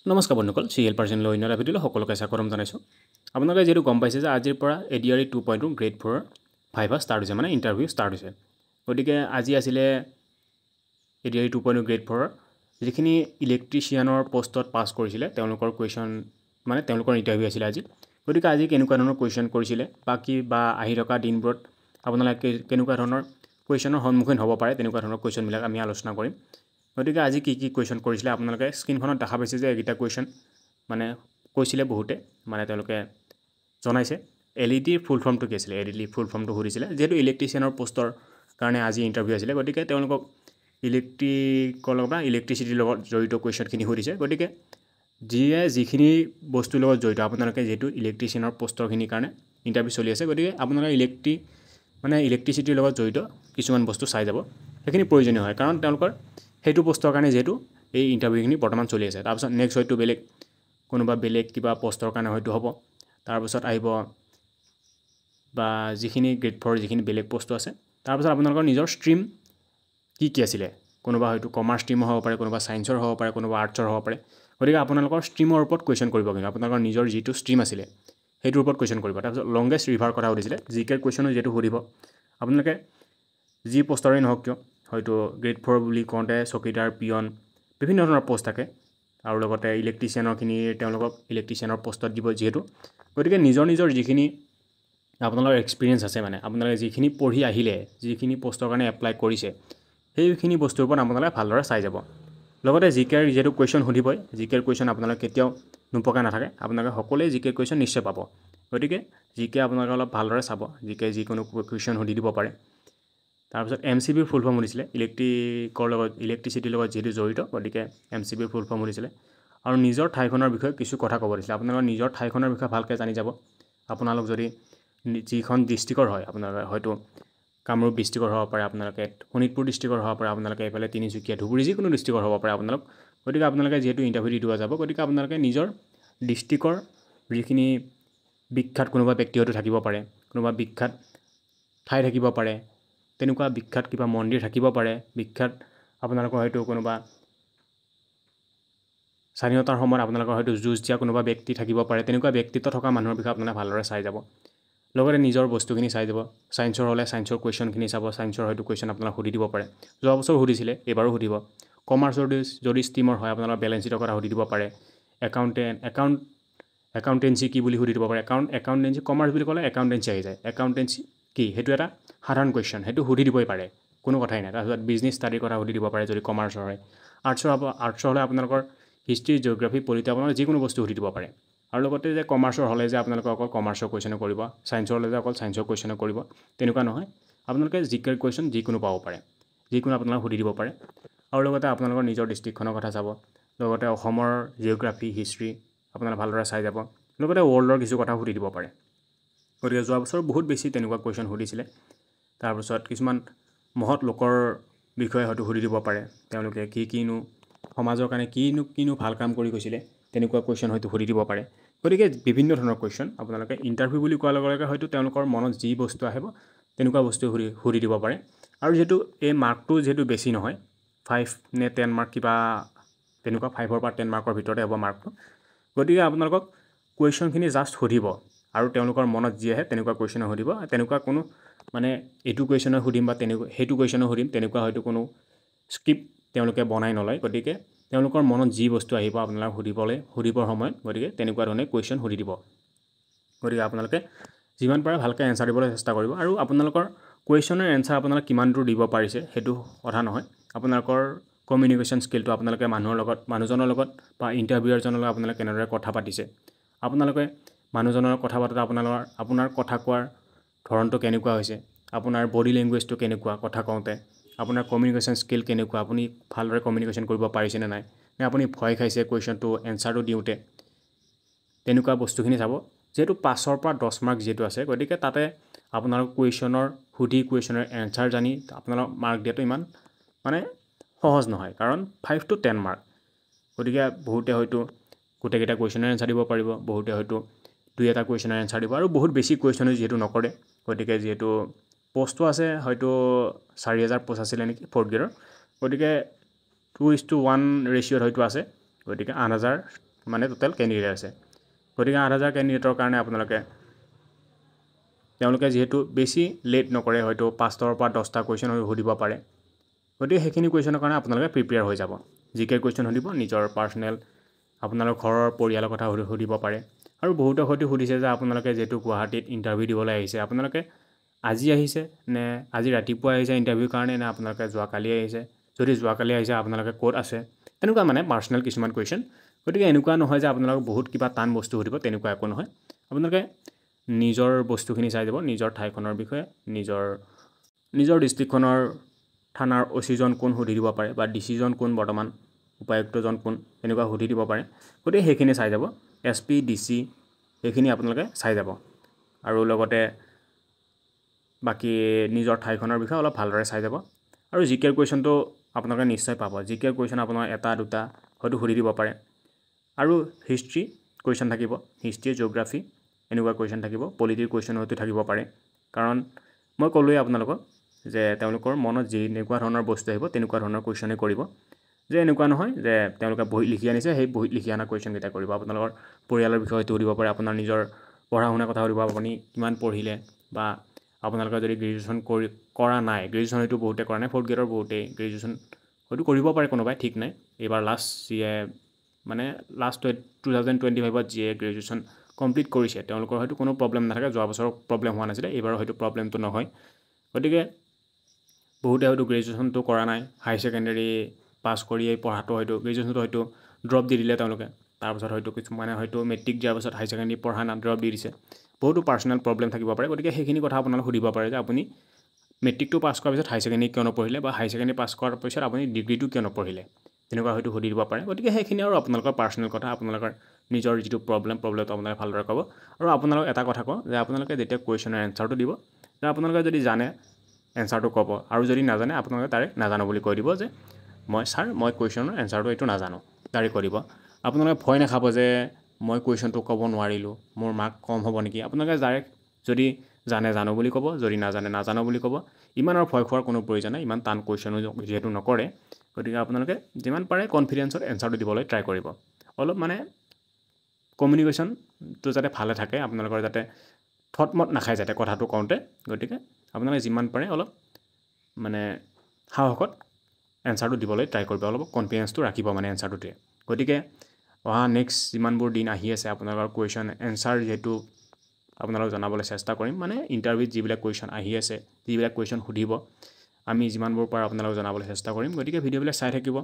নমস্কাৰ বন্ধুসকল CL personal অন্য এটা ভিডিঅ'লৈ সকলোকে স্বাগতম জনাইছোঁ আপোনালোকে যেহেতু গম পাইছে যে আজিৰ পৰা এডিআৰই 2.2 গ্ৰেড 4 ভাইভা ষ্টাৰ্ট হৈছে মানে ইণ্টাৰভিউ ষ্টাৰ্ট হৈছে গতিকে আজি আছিলে এডিআৰই 2.2 গ্ৰেড 4 যিখিনি ইলেক্ট্ৰিচিয়ানৰ পোষ্টত পাছ কৰিছিলে তেওঁলোকৰ কুৱেশ্যন মানে তেওঁলোকৰ ইণ্টাৰভিউ আছিল আজি গতিকে আজি কেনেকুৱা ধৰণৰ কুৱেশ্যন কৰিছিলে বাকি বা আহি থকা দিনবোৰত আপোনালোকে কেনেকুৱা ধৰণৰ কুৱেশ্যনৰ সন্মুখীন হ'ব পাৰে তেনেকুৱা ধৰণৰ কুৱেশ্যনবিলাক আমি আলোচনা কৰিম গতিকে আজি কি কুৱেশ্যন কৰিছিলে আপোনালোকে স্ক্ৰীনখনত দেখা পাইছে যে এইটা কুৱেশ্যন মানে কৈছিলে বহুতে মানে তেওঁলোকে জনাইছে এলইডি ফুল ফৰ্মটো কি আছিল এলইডি ফুল ফৰ্মটো সুধিছিলে যেহেতু ইলেক্ট্ৰিচিয়ানৰ পোষ্টৰ কাৰণে আজি ইণ্টাৰভিউ আছিলে গতিকে তেওঁলোকক ইলেক্ট্ৰিকৰ লগত বা ইলেক্ট্ৰিচিটিৰ লগত জড়িত কুৱেশ্যনখিনি সুধিছে গতিকে যিখিনি বস্তুৰ লগত জড়িত আপোনালোকে যেহেতু ইলেক্ট্ৰিচিয়ানৰ পোষ্টৰখিনিৰ কাৰণে ইণ্টাৰভিউ চলি আছে গতিকে আপোনালোকে ইলেক্ট্ৰিচিটিৰ লগত জড়িত কিছুমান বস্তু চাই যাব সেইখিনি প্ৰয়োজনীয় হয় কাৰণ তেওঁলোকৰ সেইটো পোষ্টৰ কাৰণে যেহেতু এই ইণ্টাৰভিউখিনি বৰ্তমান চলি আছে তাৰপিছত নেক্সট হয়তো কোনোবা বেলেগ কিবা পোষ্টৰ কাৰণে হয়তো হ'ব তাৰপিছত আহিব বা যিখিনি গ্ৰেড 4 যিখিনি বেলেগ পোষ্ট আছে তাৰপিছত আপোনালোকৰ নিজৰ ষ্ট্ৰীম কি আছিলে কোনোবা হয়তো কমাৰ্চ ষ্ট্ৰীমৰ হ'ব পাৰে কোনোবা সায়েন্সৰ হ'ব পাৰে কোনোবা আৰ্টছৰ হ'ব পাৰে গতিকে আপোনালোকৰ ষ্ট্ৰীমৰ ওপৰত কুৱেশ্যন কৰিব কিন্তু আপোনালোকৰ নিজৰ যিটো ষ্ট্ৰীম আছিলে সেইটোৰ ওপৰত কুৱেশ্যন কৰিব তাৰপিছত লংগেষ্ট ৰিভাৰ কথা সুধিছিলে জিকে কুৱেশ্যনো যেটো সুধিব আপোনালোকে যি পোষ্টৰে নহওক কিয় হয়তো গ্ৰেড 4 বুলি কওঁতে চকীদাৰ পিয়ন বিভিন্ন ধৰণৰ পোষ্ট থাকে আৰু লগতে ইলেক্ট্ৰিচিয়ানৰখিনি তেওঁলোকক ইলেক্ট্ৰিচিয়ানৰ পোষ্টত দিব যেহেতু গতিকে নিজৰ যিখিনি আপোনালোকৰ এক্সপিৰিয়েঞ্চ আছে মানে আপোনালোকে যিখিনি পঢ়ি আহিলে যিখিনি পোষ্টৰ কাৰণে এপ্লাই কৰিছে সেইখিনি বস্তুৰ ওপৰত আপোনালোকে ভালদৰে চাই যাব লগতে জিকেৰ যেটো কুৱেশ্যন সুধিবই জিকেৰ কুৱেশ্যন আপোনালোকে কেতিয়াও নোপোকা নাথাকে আপোনালোকে সকলোৱে জিকে কুৱেশ্যন নিশ্চয় পাব গতিকে জিকে আপোনালোকে অলপ ভালদৰে চাব জিকে যিকোনো কুৱেশ্যন সুধি দিব পাৰে তাৰপিছত এমচিবিৰ ফুল ফৰ্ম সুধিছিলে ইলেক্ট্ৰিচিটিৰ লগত যেহেতু জড়িত গতিকে এমচিবিৰ ফুল ফৰ্ম সুধিছিলে আৰু নিজৰ ঠাইখনৰ বিষয়ে কিছু কথা ক'ব দিছিলে আপোনালোকৰ নিজৰ ঠাইখনৰ বিষয়ে ভালকৈ জানি যাব আপোনালোক যদি যিখন ডিষ্ট্ৰিক্টৰ হয় আপোনালোকে হয়তো কামৰূপ ডিষ্ট্ৰিক্টৰ হ'ব পাৰে আপোনালোকে শোণিতপুৰ ডিষ্ট্ৰিক্টৰ হ'ব পাৰে আপোনালোকে এইফালে তিনিচুকীয়া ধুবুৰী যিকোনো ডিষ্ট্ৰিক্টৰ হ'ব পাৰে গতিকে আপোনালোকে যেহেতু ইণ্টাৰভিউ দি দিব যাব গতিকে আপোনালোকে নিজৰ ডিষ্ট্ৰিক্টৰ যিখিনি বিখ্যাত কোনোবা ব্যক্তি হয়তো থাকিব পাৰে কোনোবা বিখ্যাত ঠাই থাকিব পাৰে তেনেকুৱা বিখ্যাত কিবা মন্দিৰ থাকিব পাৰে বিখ্যাত আপোনালোকৰ হয়তো কোনোবা স্বাধীনতাৰ সময়ত আপোনালোকৰ হয়তো যুঁজ দিয়া কোনোবা ব্যক্তি থাকিব পাৰে তেনেকুৱা ব্যক্তিত্ব থকা মানুহৰ বিষয়ে আপোনালোকে ভালদৰে চাই যাব লগতে নিজৰ বস্তুখিনি চাই যাব সায়েন্সৰ হ'লে সায়েন্সৰ কুৱেশ্যনখিনি চাব সায়েন্সৰ হয়তো কুৱেশ্যন আপোনালোক সুধি দিব পাৰে যোৱা বছৰ সুধিছিলে এবাৰো সুধিব কমাৰ্চৰ যদি ষ্ট্ৰীমৰ হয় আপোনালোকৰ বেলেন্স শ্বীটৰ কথা সুধি দিব পাৰে একাউণ্টেঞ্চি কি বুলি সুধি দিব পাৰে একাউণ্টেঞ্চি কমাৰ্চ বুলি ক'লে একাউণ্টেঞ্চি আহি যায় একাউণ্টেঞ্চি কি সেইটো এটা সাধাৰণ কুৱেশ্যন সেইটো সুধি দিবই পাৰে কোনো কথাই নাই তাৰপিছত বিজনেছ ষ্টাডিৰ কথা সুধি দিব পাৰে যদি কমাৰ্চৰ হয় আৰ্টছৰ হ'লে আপোনালোকৰ হিষ্ট্ৰী জিঅ'গ্ৰাফী পলিটি আপোনালোকে যিকোনো বস্তু সুধি দিব পাৰে আৰু লগতে যে কমাৰ্চৰ হ'লে যে আপোনালোকে অকল কমাৰ্চৰ কুৱেশ্যনে কৰিব সায়েন্সৰ হ'লে যে অকল সায়েন্সৰ কুৱেশ্যনে কৰিব তেনেকুৱা নহয় আপোনালোকে জিকেৰ কুৱেশ্যন যিকোনো পাব পাৰে যিকোনো আপোনালোকে সুধি দিব পাৰে আৰু লগতে আপোনালোকৰ নিজৰ ডিষ্ট্ৰিক্টখনৰ কথা চাব লগতে অসমৰ জিঅ'গ্ৰাফী হিষ্ট্ৰী আপোনালোকে ভালদৰে চাই যাব লগতে ৱৰ্ল্ডৰ কিছু কথা সুধি দিব পাৰে গতিকে যোৱা বছৰ বহুত বেছি তেনেকুৱা কুৱেশ্যন সুধিছিলে তাৰপিছত কিছুমান মহৎ লোকৰ বিষয়ে হয়তো সুধি দিব পাৰে তেওঁলোকে কিনো সমাজৰ কাৰণে কিনো ভাল কাম কৰি গৈছিলে তেনেকুৱা কুৱেশ্যন হয়তো সুধি দিব পাৰে গতিকে বিভিন্ন ধৰণৰ কুৱেশ্যন আপোনালোকে ইণ্টাৰভিউ বুলি কোৱাৰ লগে লগে হয়তো তেওঁলোকৰ মনত যি বস্তু আহিব তেনেকুৱা বস্তু সুধি দিব পাৰে আৰু যেহেতু এই মাৰ্কটো যেহেতু বেছি নহয় 5 নে 10 মাৰ্ক কিবা তেনেকুৱা 5ৰ পৰা 10 মাৰ্কৰ ভিতৰতে হ'ব মাৰ্কটো গতিকে আপোনালোকক কুৱেশ্যনখিনি জাষ্ট সুধিব আৰু তেওঁলোকৰ মনত যি আহে তেনেকুৱা কুৱেশ্যনে সুধিব তেনেকুৱা কোনো মানে এইটো কুৱেশ্যনে সুধিম বা সেইটো কুৱেশ্যনে সুধিম তেনেকুৱা হয়তো কোনো স্ক্ৰিপ্ট তেওঁলোকে বনাই নলয় গতিকে তেওঁলোকৰ মনত যি বস্তু আহিব আপোনালোক সুধিবৰ সময়ত গতিকে তেনেকুৱা ধৰণে কুৱেশ্যন সুধি দিব গতিকে আপোনালোকে যিমান পাৰে ভালকৈ এনচাৰ দিবলৈ চেষ্টা কৰিব আৰু আপোনালোকৰ কুৱেশ্যনৰ এনচাৰ আপোনালোকে কিমান দূৰ দিব পাৰিছে সেইটো কথা নহয় আপোনালোকৰ কমিউনিকেশ্যন স্কিলটো আপোনালোকে মানুহজনৰ লগত বা ইণ্টাৰভিউয়াৰজনৰ লগত আপোনালোকে কেনেদৰে কথা পাতিছে আপোনালোকে মানুহজনৰ কথা পাতোঁতে আপোনাৰ কথা কোৱাৰ ধৰণটো কেনেকুৱা হৈছে আপোনাৰ বডি লেংগুৱেজটো কেনেকুৱা কথা কওঁতে আপোনাৰ কমিউনিকেশ্যন স্কিল কেনেকুৱা আপুনি ভালদৰে কমিউনিকেশ্যন কৰিব পাৰিছে নে নাই নে আপুনি ভয় খাইছে কুৱেশ্যনটো এনচাৰটো দিওঁতে তেনেকুৱা বস্তুখিনি চাব যেহেতু 5ৰ পৰা 10 মাৰ্ক যেহেতু আছে গতিকে তাতে আপোনালোক কুৱেশ্যনৰ এনচাৰ জানি আপোনালোক মাৰ্ক দিয়াটো ইমান মানে সহজ নহয় কাৰণ 5 to 10 মাৰ্ক গতিকে বহুতে হয়তো গোটেইকেইটা কুৱেশ্যনৰ এনচাৰ দিব পাৰিব বহুতে হয়তো 2-এটা কুৱেশ্যনৰ এনচাৰ দিব আৰু বহুত বেছি কুৱেশ্যনে যেহেতু নকৰে গতিকে যেহেতু পোষ্টটো আছে হয়তো 4000 পোষ্ট আছিলে নেকি 4th গ্ৰেডৰ গতিকে 2:1 ৰেচিঅ'ত হয়তো আছে গতিকে 8000 মানে টোটেল কেণ্ডিডেট আছে গতিকে 8,000 কেণ্ডিডেটৰ কাৰণে তেওঁলোকে যিহেতু বেছি লেট নকৰে হয়তো 5টাৰ পৰা 10টা কুৱেশ্যন সুধিব পাৰে গতিকে সেইখিনি কুৱেশ্যনৰ কাৰণে আপোনালোকে প্ৰিপেয়াৰ হৈ যাব জিকে কুৱেশ্যন সুধিব নিজৰ পাৰ্চনেল আপোনালোকৰ ঘৰৰ পৰিয়ালৰ কথা সুধিব পাৰে আৰু বহুতে হয়তো সুধিছে যে আপোনালোকে যেহেতু গুৱাহাটীত ইণ্টাৰভিউ দিবলৈ আহিছে আপোনালোকে আজি আহিছে নে আজি ৰাতিপুৱা আহিছে ইণ্টাৰভিউৰ কাৰণে নে আপোনালোকে যোৱাকালি আহিছে যদি যোৱাকালি আহিছে আপোনালোকে ক'ত আছে তেনেকুৱা মানে পাৰ্চনেল কিছুমান কুৱেশ্যন গতিকে এনেকুৱা নহয় যে আপোনালোকক বহুত কিবা টান বস্তু সুধিব তেনেকুৱা একো নহয় আপোনালোকে নিজৰ বস্তুখিনি চাই যাব নিজৰ ঠাইখনৰ বিষয়ে নিজৰ ডিষ্ট্ৰিক্টখনৰ থানাৰ অচিজন কোন সুধি দিব পাৰে বা ডিচিজন কোন বৰ্তমান উপায়ুক্তজন কোন এনেকুৱা সুধি দিব পাৰে গতিকে সেইখিনি চাই যাব SP DC সেইখিনি আপোনালোকে চাই যাব আৰু লগতে বাকি নিজৰ ঠাইখনৰ বিষয়ে অলপ ভালদৰে চাই যাব আৰু জিকে কুৱেশ্যনটো আপোনালোকে নিশ্চয় পাব জিকে কুৱেশ্যন আপোনাৰ এটা দুটা হয়তো সুধি দিব পাৰে আৰু হিষ্ট্ৰী কুৱেশ্যন থাকিব হিষ্ট্ৰী জিঅ'গ্ৰাফি এনেকুৱা কুৱেশ্যন থাকিব পলিটিৰ কুৱেশ্যন হয়তো থাকিব পাৰে কাৰণ মই ক'লোৱে আপোনালোকক যে তেওঁলোকৰ মনত যেনেকুৱা ধৰণৰ বস্তু আহিব তেনেকুৱা ধৰণৰ কুৱেশ্যনে কৰিব যে এনেকুৱা নহয় যে তেওঁলোকে বহি লিখি আনিছে সেই বহিত লিখি আনা কুৱেশ্যনকেইটা কৰিব আপোনালোকৰ পৰিয়ালৰ বিষয়ে হয়তো সুধিব পাৰে আপোনাৰ নিজৰ পঢ়া শুনাৰ কথা সুধিব আপুনি কিমান পঢ়িলে বা আপোনালোকে যদি গ্ৰেজুৱেশ্যন কৰা নাই গ্ৰেজুৱেশ্যন হয়তো বহুতে কৰা নাই 4th গ্ৰেডৰ বহুতেই গ্ৰেজুৱেশ্যন হয়তো কৰিব পাৰে কোনোবাই ঠিক নাই এইবাৰ লাষ্ট মানে লাষ্ট 2025ত যিয়ে গ্ৰেজুৱেশ্যন কমপ্লিট কৰিছে তেওঁলোকৰ হয়তো কোনো প্ৰব্লেম নাথাকে যোৱা বছৰ প্ৰব্লেম হোৱা নাছিলে এইবাৰ হয়তো প্ৰব্লেমটো নহয় গতিকে বহুতে হয়তো গ্ৰেজুৱেশ্যনটো কৰা নাই হাই ছেকেণ্ডেৰী পাছ কৰিয়েই পঢ়াটো হয়তো গ্ৰেজুৱেশ্যনটো হয়তো ড্ৰপ দি দিলে তেওঁলোকে তাৰপিছত হয়তো কিছুমানে হয়তো মেট্ৰিক দিয়াৰ পাছত হাই ছেকেণ্ডেৰী পঢ়া না ড্ৰপ দি দিছে বহুতো পাৰ্চনেল প্ৰব্লেম থাকিব পাৰে গতিকে সেইখিনি কথা আপোনালোকে সুধিব পাৰে যে আপুনি মেট্ৰিকটো পাছ কৰাৰ পিছত হাই ছেকেণ্ডেৰী কিয় নপঢ়িলে বা হাই ছেকেণ্ডেৰী পাছ কৰাৰ পিছত আপুনি ডিগ্ৰীটো কিয় নপঢ়িলে তেনেকুৱা হয়তো সুধি দিব পাৰে গতিকে সেইখিনি আৰু আপোনালোকৰ পাৰ্চনেল কথা আপোনালোকৰ নিজৰ যিটো প্ৰব্লেমটো আপোনালোকে ভালদৰে ক'ব আৰু আপোনালোক এটা কথা কওঁ যে আপোনালোকে যেতিয়া কুৱেশ্যনৰ এনচাৰটো দিব যে আপোনালোকে যদি জানে এনচাৰটো ক'ব আৰু যদি নাজানে আপোনালোকে তাৰে নাজানো বুলি কৈ দিব যে মই কুৱেশ্যনৰ এনচাৰটো এইটো নাজানো তাৰে কৈ দিব আপোনালোকে ভয় নাখাব যে মই কুৱেশ্যনটো ক'ব নোৱাৰিলোঁ মোৰ মাৰ্ক কম হ'ব নেকি আপোনালোকে ডাইৰেক্ট যদি জানে জানো বুলি ক'ব যদি নাজানে নাজানো বুলি ক'ব ইমান আৰু ভয় খোৱাৰ কোনো প্ৰয়োজন নাই ইমান টান কুৱেশ্যনো যিহেতু নকৰে গতিকে আপোনালোকে যিমান পাৰে কনফিডেঞ্চত এনচাৰটো দিবলৈ ট্ৰাই কৰিব অলপ মানে কমিউনিকেশ্যনটো যাতে ভালে থাকে আপোনালোকৰ যাতে থটমত নাখায় যাতে কথাটো কওঁতে গতিকে আপোনালোকে যিমান পাৰে অলপ মানে সাহসত এনচাৰটো দিবলৈ ট্ৰাই কৰিব অলপ কনফিডেঞ্চটো ৰাখিব মানে এনচাৰটোতে গতিকে অহা নেক্সট যিমানবোৰ দিন আহি আছে আপোনালোকৰ কুৱেশ্যন এনচাৰ যিহেতু আপোনালোকক জনাবলৈ চেষ্টা কৰিম মানে ইণ্টাৰভিউত যিবিলাক কুৱেশ্যন আহি আছে যিবিলাক কুৱেশ্যন সুধিব আমি যিমানবোৰ পাৰোঁ আপোনালোকক জনাবলৈ চেষ্টা কৰিম গতিকে ভিডিঅ'বিলাক চাই থাকিব